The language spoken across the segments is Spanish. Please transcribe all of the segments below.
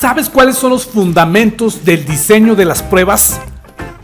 ¿Sabes cuáles son los fundamentos del diseño de las pruebas?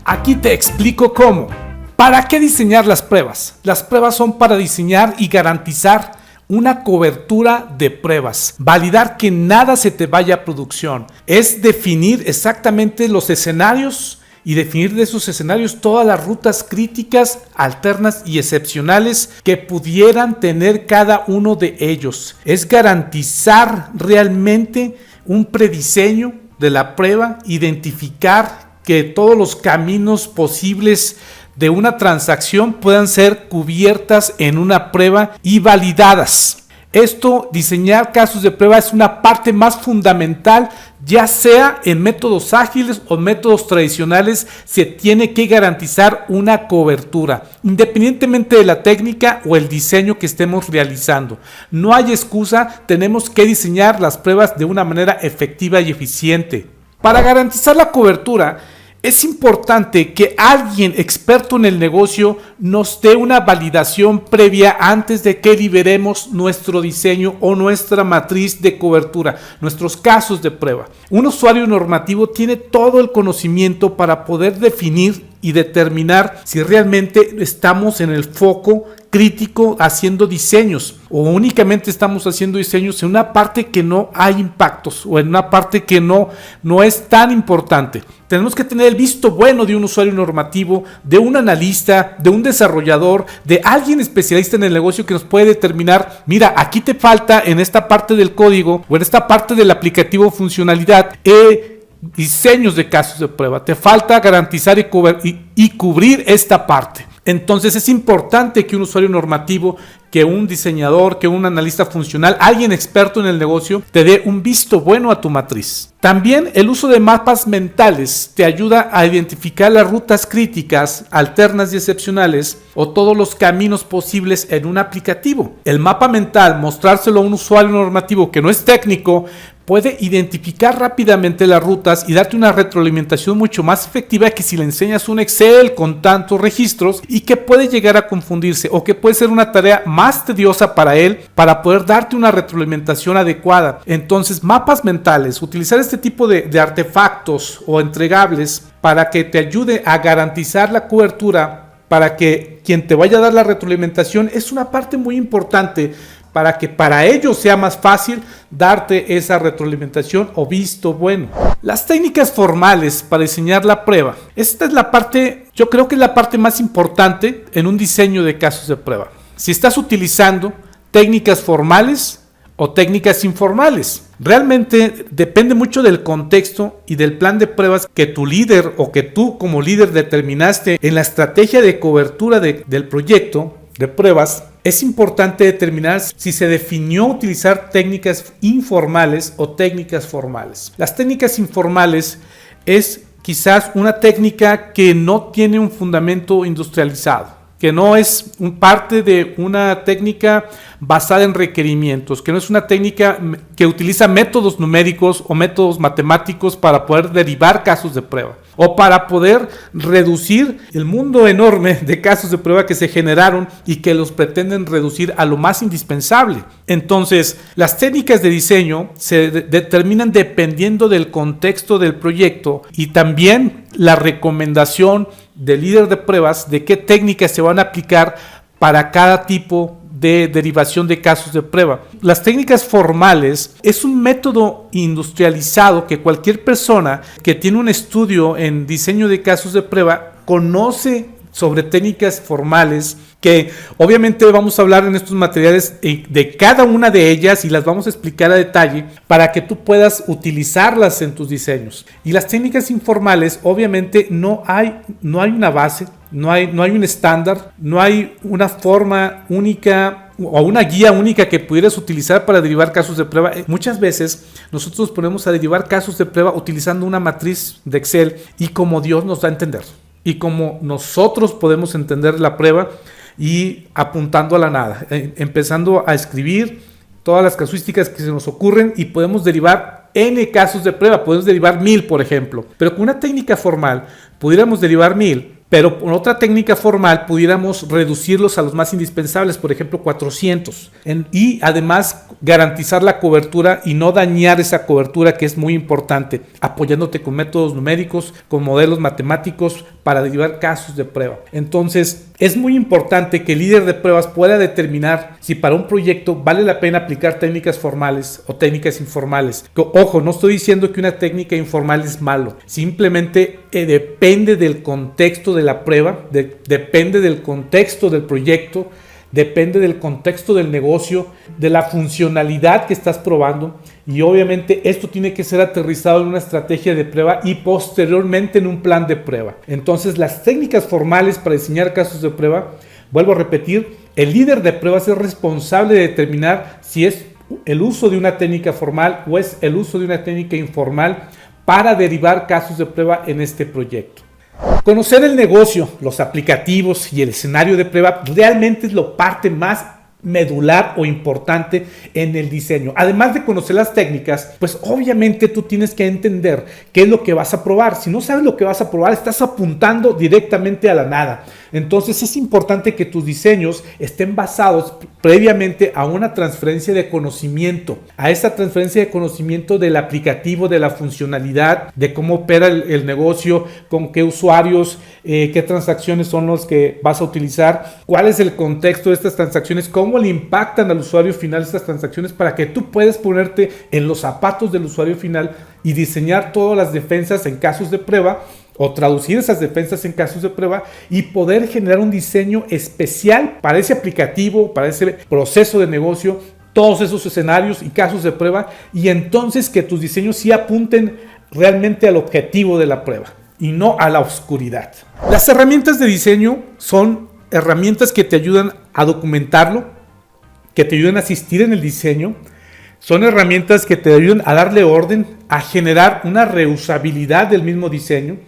Aquí te explico cómo. ¿Para qué diseñar las pruebas? Las pruebas son para diseñar y garantizar una cobertura de pruebas, validar que nada se te vaya a producción, es definir exactamente los escenarios y definir de esos escenarios todas las rutas críticas, alternas y excepcionales que pudieran tener cada uno de ellos. Es garantizar realmente un prediseño de la prueba, identificar que todos los caminos posibles de una transacción puedan ser cubiertas en una prueba y validadas. Esto, diseñar casos de prueba, es una parte más fundamental, ya sea en métodos ágiles o métodos tradicionales, se tiene que garantizar una cobertura, independientemente de la técnica o el diseño que estemos realizando. No hay excusa, tenemos que diseñar las pruebas de una manera efectiva y eficiente. Para garantizar la cobertura, es importante que alguien experto en el negocio nos dé una validación previa antes de que liberemos nuestro diseño o nuestra matriz de cobertura, nuestros casos de prueba. Un usuario normativo tiene todo el conocimiento para poder definir y determinar si realmente estamos en el foco crítico haciendo diseños o únicamente estamos haciendo diseños en una parte que no hay impactos o en una parte que no es tan importante. Tenemos que tener el visto bueno de un usuario normativo, de un analista, de un desarrollador, de alguien especialista en el negocio que nos puede determinar, mira, aquí te falta en esta parte del código o en esta parte del aplicativo funcionalidad, diseños de casos de prueba, te falta garantizar y cubrir esta parte. Entonces es importante que un usuario normativo, que un diseñador, que un analista funcional, alguien experto en el negocio, te dé un visto bueno a tu matriz. También el uso de mapas mentales te ayuda a identificar las rutas críticas, alternas y excepcionales o todos los caminos posibles en un aplicativo. El mapa mental, mostrárselo a un usuario normativo que no es técnico, puede identificar rápidamente las rutas y darte una retroalimentación mucho más efectiva que si le enseñas un Excel con tantos registros y que puede llegar a confundirse o que puede ser una tarea más tediosa para él para poder darte una retroalimentación adecuada. Entonces, mapas mentales, utilizar este tipo de artefactos o entregables para que te ayude a garantizar la cobertura, para que quien te vaya a dar la retroalimentación, es una parte muy importante para que para ellos sea más fácil darte esa retroalimentación o visto bueno. Las técnicas formales para diseñar la prueba. Esta es la parte, yo creo que es la parte más importante en un diseño de casos de prueba. Si estás utilizando técnicas formales o técnicas informales, realmente depende mucho del contexto y del plan de pruebas que tu líder o que tú como líder determinaste en la estrategia de cobertura del proyecto de pruebas. Es importante determinar si se definió utilizar técnicas informales o técnicas formales. Las técnicas informales es quizás una técnica que no tiene un fundamento industrializado, que no es parte de una técnica basada en requerimientos, que no es una técnica que utiliza métodos numéricos o métodos matemáticos para poder derivar casos de prueba o para poder reducir el mundo enorme de casos de prueba que se generaron y que los pretenden reducir a lo más indispensable. Entonces, las técnicas de diseño se determinan dependiendo del contexto del proyecto y también la recomendación del líder de pruebas de qué técnicas se van a aplicar para cada tipo de derivación de casos de prueba. Las técnicas formales es un método industrializado que cualquier persona que tiene un estudio en diseño de casos de prueba conoce sobre técnicas formales, que obviamente vamos a hablar en estos materiales de cada una de ellas y las vamos a explicar a detalle para que tú puedas utilizarlas en tus diseños. Y las técnicas informales, obviamente no hay una base, no hay un estándar, no hay una forma única o una guía única que pudieras utilizar para derivar casos de prueba. Muchas veces nosotros nos ponemos a derivar casos de prueba utilizando una matriz de Excel y como Dios nos da a entender y como nosotros podemos entender la prueba y apuntando a la nada, empezando a escribir todas las casuísticas que se nos ocurren y podemos derivar N casos de prueba, podemos derivar 1000 por ejemplo, pero con una técnica formal pudiéramos derivar 1000 pero con otra técnica formal pudiéramos reducirlos a los más indispensables, por ejemplo 400, y además garantizar la cobertura y no dañar esa cobertura, que es muy importante, apoyándote con métodos numéricos, con modelos matemáticos para derivar casos de prueba. Entonces es muy importante que el líder de pruebas pueda determinar si para un proyecto vale la pena aplicar técnicas formales o técnicas informales. Ojo, no estoy diciendo que una técnica informal es malo, simplemente depende del contexto de la prueba, depende del contexto del proyecto, depende del contexto del negocio, de la funcionalidad que estás probando, y obviamente esto tiene que ser aterrizado en una estrategia de prueba y posteriormente en un plan de prueba. Entonces las técnicas formales para diseñar casos de prueba, vuelvo a repetir, el líder de pruebas es responsable de determinar si es el uso de una técnica formal o es el uso de una técnica informal para derivar casos de prueba en este proyecto. Conocer el negocio, los aplicativos y el escenario de prueba realmente es la parte más medular o importante en el diseño. Además de conocer las técnicas, pues obviamente tú tienes que entender qué es lo que vas a probar. Si no sabes lo que vas a probar, estás apuntando directamente a la nada. Entonces es importante que tus diseños estén basados previamente a una transferencia de conocimiento, a esa transferencia de conocimiento del aplicativo, de la funcionalidad, de cómo opera el negocio, con qué usuarios, qué transacciones son los que vas a utilizar, cuál es el contexto de estas transacciones, cómo le impactan al usuario final estas transacciones, para que tú puedas ponerte en los zapatos del usuario final y diseñar todas las defensas en casos de prueba, o traducir esas defensas en casos de prueba y poder generar un diseño especial para ese aplicativo, para ese proceso de negocio, todos esos escenarios y casos de prueba, y entonces que tus diseños sí apunten realmente al objetivo de la prueba y no a la oscuridad. Las herramientas de diseño son herramientas que te ayudan a documentarlo, que te ayudan a asistir en el diseño. Son herramientas que te ayudan a darle orden, a generar una reusabilidad del mismo diseño.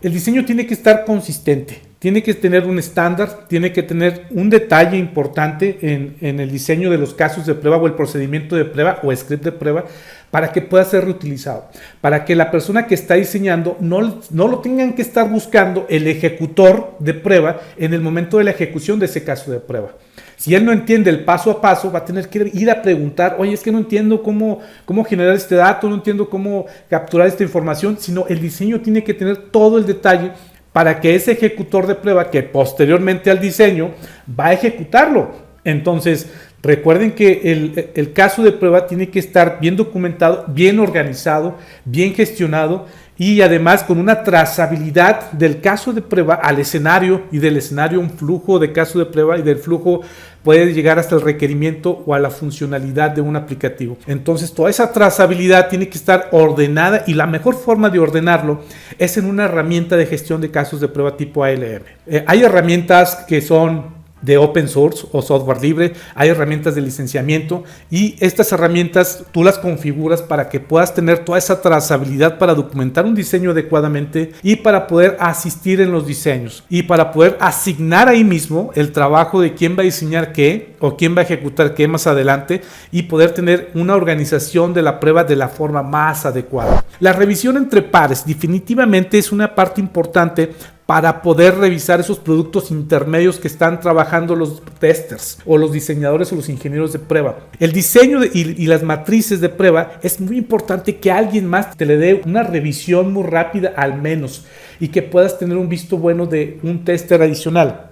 El diseño tiene que estar consistente, tiene que tener un estándar, tiene que tener un detalle importante en el diseño de los casos de prueba o el procedimiento de prueba o script de prueba, para que pueda ser reutilizado, para que la persona que está diseñando no lo tengan que estar buscando el ejecutor de prueba en el momento de la ejecución de ese caso de prueba. Si él no entiende el paso a paso, va a tener que ir a preguntar, oye, es que no entiendo cómo generar este dato, no entiendo cómo capturar esta información, sino el diseño tiene que tener todo el detalle para que ese ejecutor de prueba, que posteriormente al diseño va a ejecutarlo. Entonces, recuerden que el caso de prueba tiene que estar bien documentado, bien organizado, bien gestionado, y además con una trazabilidad del caso de prueba al escenario, y del escenario un flujo de caso de prueba, y del flujo puede llegar hasta el requerimiento o a la funcionalidad de un aplicativo. Entonces toda esa trazabilidad tiene que estar ordenada, y la mejor forma de ordenarlo es en una herramienta de gestión de casos de prueba tipo ALM. Hay herramientas que son de open source o software libre, hay herramientas de licenciamiento, y estas herramientas tú las configuras para que puedas tener toda esa trazabilidad para documentar un diseño adecuadamente, y para poder asistir en los diseños, y para poder asignar ahí mismo el trabajo de quién va a diseñar qué o quién va a ejecutar qué más adelante, y poder tener una organización de la prueba de la forma más adecuada. La revisión entre pares definitivamente es una parte importante para poder revisar esos productos intermedios que están trabajando los testers o los diseñadores o los ingenieros de prueba. El diseño y las matrices de prueba es muy importante que alguien más te le dé una revisión muy rápida al menos, y que puedas tener un visto bueno de un tester adicional.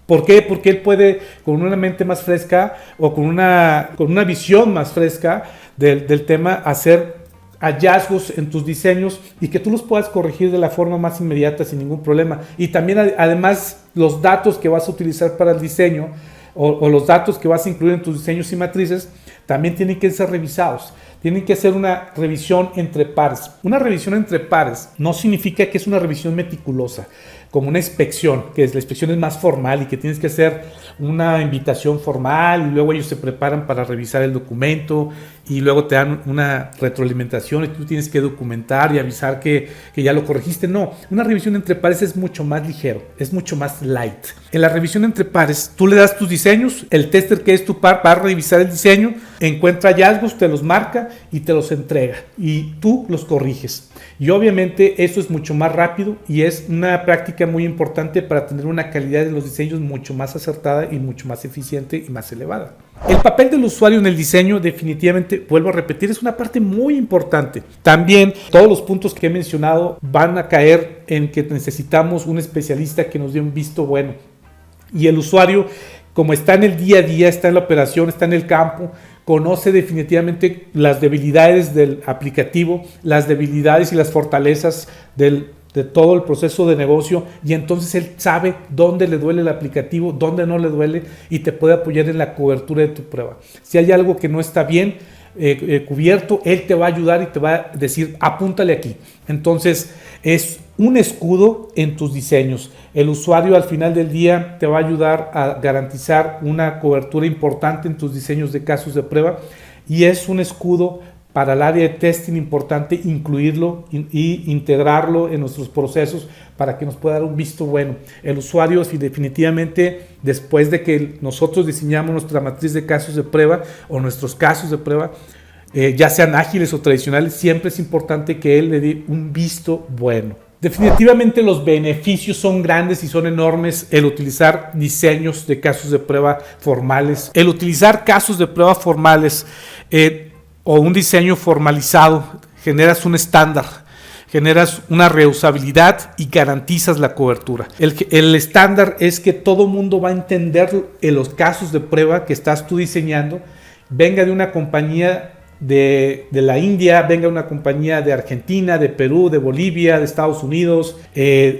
¿Por qué? Porque él puede, con una mente más fresca o con una visión más fresca del tema, hacer hallazgos en tus diseños y que tú los puedas corregir de la forma más inmediata sin ningún problema. Y también además los datos que vas a utilizar para el diseño o los datos que vas a incluir en tus diseños y matrices también tienen que ser revisados. Tienen que hacer una revisión entre pares. Una revisión entre pares no significa que es una revisión meticulosa, como una inspección, que la inspección es más formal y que tienes que hacer una invitación formal, y luego ellos se preparan para revisar el documento y luego te dan una retroalimentación y tú tienes que documentar y avisar que ya lo corregiste. No, una revisión entre pares es mucho más ligero, es mucho más light. En la revisión entre pares, tú le das tus diseños, el tester que es tu par va a revisar el diseño, encuentra hallazgos, te los marca y te los entrega y tú los corriges. Y obviamente eso es mucho más rápido y es una práctica muy importante para tener una calidad de los diseños mucho más acertada y mucho más eficiente y más elevada. El papel del usuario en el diseño definitivamente, vuelvo a repetir, es una parte muy importante. También todos los puntos que he mencionado van a caer en que necesitamos un especialista que nos dé un visto bueno. Y el usuario, como está en el día a día, está en la operación, está en el campo, conoce definitivamente las debilidades del aplicativo, las debilidades y las fortalezas de todo el proceso de negocio, y entonces él sabe dónde le duele el aplicativo, dónde no le duele, y te puede apoyar en la cobertura de tu prueba. Si hay algo que no está bien cubierto, él te va a ayudar y te va a decir, apúntale aquí. Entonces es un escudo en tus diseños. El usuario al final del día te va a ayudar a garantizar una cobertura importante en tus diseños de casos de prueba, y es un escudo para el área de testing importante incluirlo y integrarlo en nuestros procesos para que nos pueda dar un visto bueno. El usuario, si definitivamente después de que nosotros diseñamos nuestra matriz de casos de prueba o nuestros casos de prueba, ya sean ágiles o tradicionales, siempre es importante que él le dé un visto bueno. Definitivamente los beneficios son grandes y son enormes el utilizar diseños de casos de prueba formales. El utilizar casos de prueba formales o un diseño formalizado, generas un estándar, generas una reusabilidad y garantizas la cobertura. El estándar es que todo mundo va a entender en los casos de prueba que estás tú diseñando, venga de una compañía de la India, venga una compañía de Argentina, de Perú, de Bolivia, de Estados Unidos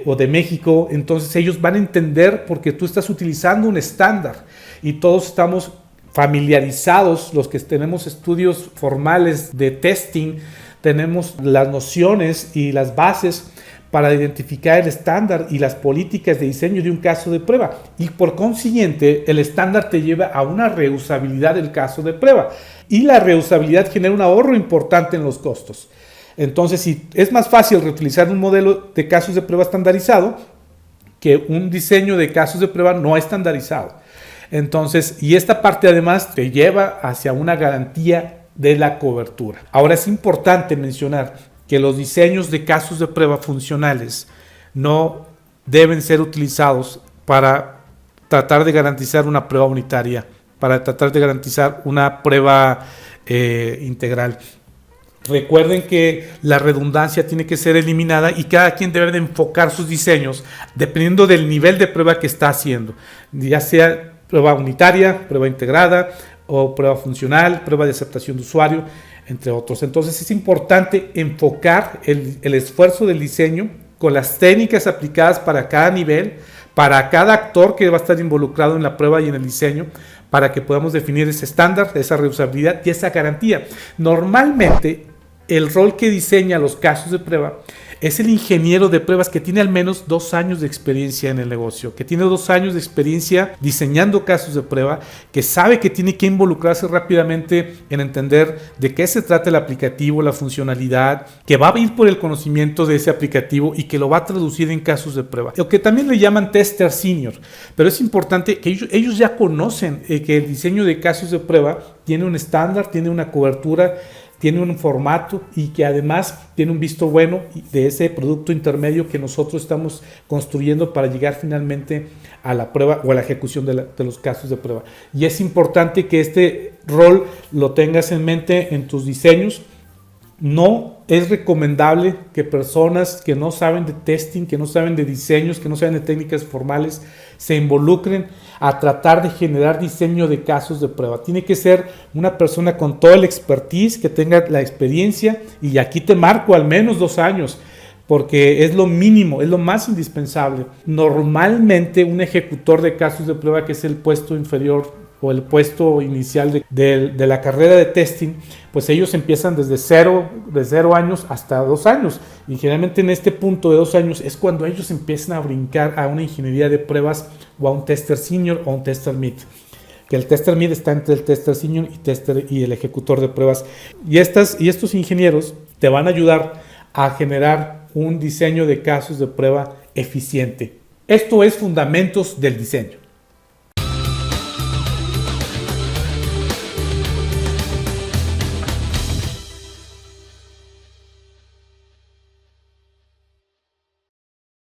o de México. Entonces ellos van a entender porque tú estás utilizando un estándar y todos estamos familiarizados, los que tenemos estudios formales de testing, tenemos las nociones y las bases para identificar el estándar y las políticas de diseño de un caso de prueba, y por consiguiente el estándar te lleva a una reusabilidad del caso de prueba, y la reusabilidad genera un ahorro importante en los costos. Entonces, si es más fácil reutilizar un modelo de casos de prueba estandarizado que un diseño de casos de prueba no estandarizado. Entonces, y esta parte además te lleva hacia una garantía de la cobertura. Ahora es importante mencionar que los diseños de casos de prueba funcionales no deben ser utilizados para tratar de garantizar una prueba unitaria, para tratar de garantizar una prueba integral. Recuerden que la redundancia tiene que ser eliminada y cada quien debe de enfocar sus diseños dependiendo del nivel de prueba que está haciendo, ya sea prueba unitaria, prueba integrada o prueba funcional, prueba de aceptación de usuario, entre otros. Entonces es importante enfocar el esfuerzo del diseño con las técnicas aplicadas para cada nivel, para cada actor que va a estar involucrado en la prueba y en el diseño, para que podamos definir ese estándar, esa reusabilidad y esa garantía. Normalmente el rol que diseña los casos de prueba es el ingeniero de pruebas que tiene al menos 2 años de experiencia en el negocio, que tiene 2 años de experiencia diseñando casos de prueba, que sabe que tiene que involucrarse rápidamente en entender de qué se trata el aplicativo, la funcionalidad, que va a ir por el conocimiento de ese aplicativo y que lo va a traducir en casos de prueba. Lo que también le llaman tester senior, pero es importante que ellos ya conocen que el diseño de casos de prueba tiene un estándar, tiene una cobertura, tiene un formato y que además tiene un visto bueno de ese producto intermedio que nosotros estamos construyendo para llegar finalmente a la prueba o a la ejecución de los casos de prueba. Y es importante que este rol lo tengas en mente en tus diseños. No es recomendable que personas que no saben de testing, que no saben de diseños, que no saben de técnicas formales, se involucren a tratar de generar diseño de casos de prueba. Tiene que ser una persona con toda la expertise, que tenga la experiencia, y aquí te marco al menos 2 años, porque es lo mínimo, es lo más indispensable. Normalmente un ejecutor de casos de prueba, que es el puesto inferior o el puesto inicial de la carrera de testing, pues ellos empiezan desde 0 años hasta 2 años, y generalmente en este punto de 2 años es cuando ellos empiezan a brincar a una ingeniería de pruebas o a un tester senior o a un tester mid, que el tester mid está entre el tester senior y el ejecutor de pruebas, y estos ingenieros te van a ayudar a generar un diseño de casos de prueba eficiente. Esto es fundamentos del diseño.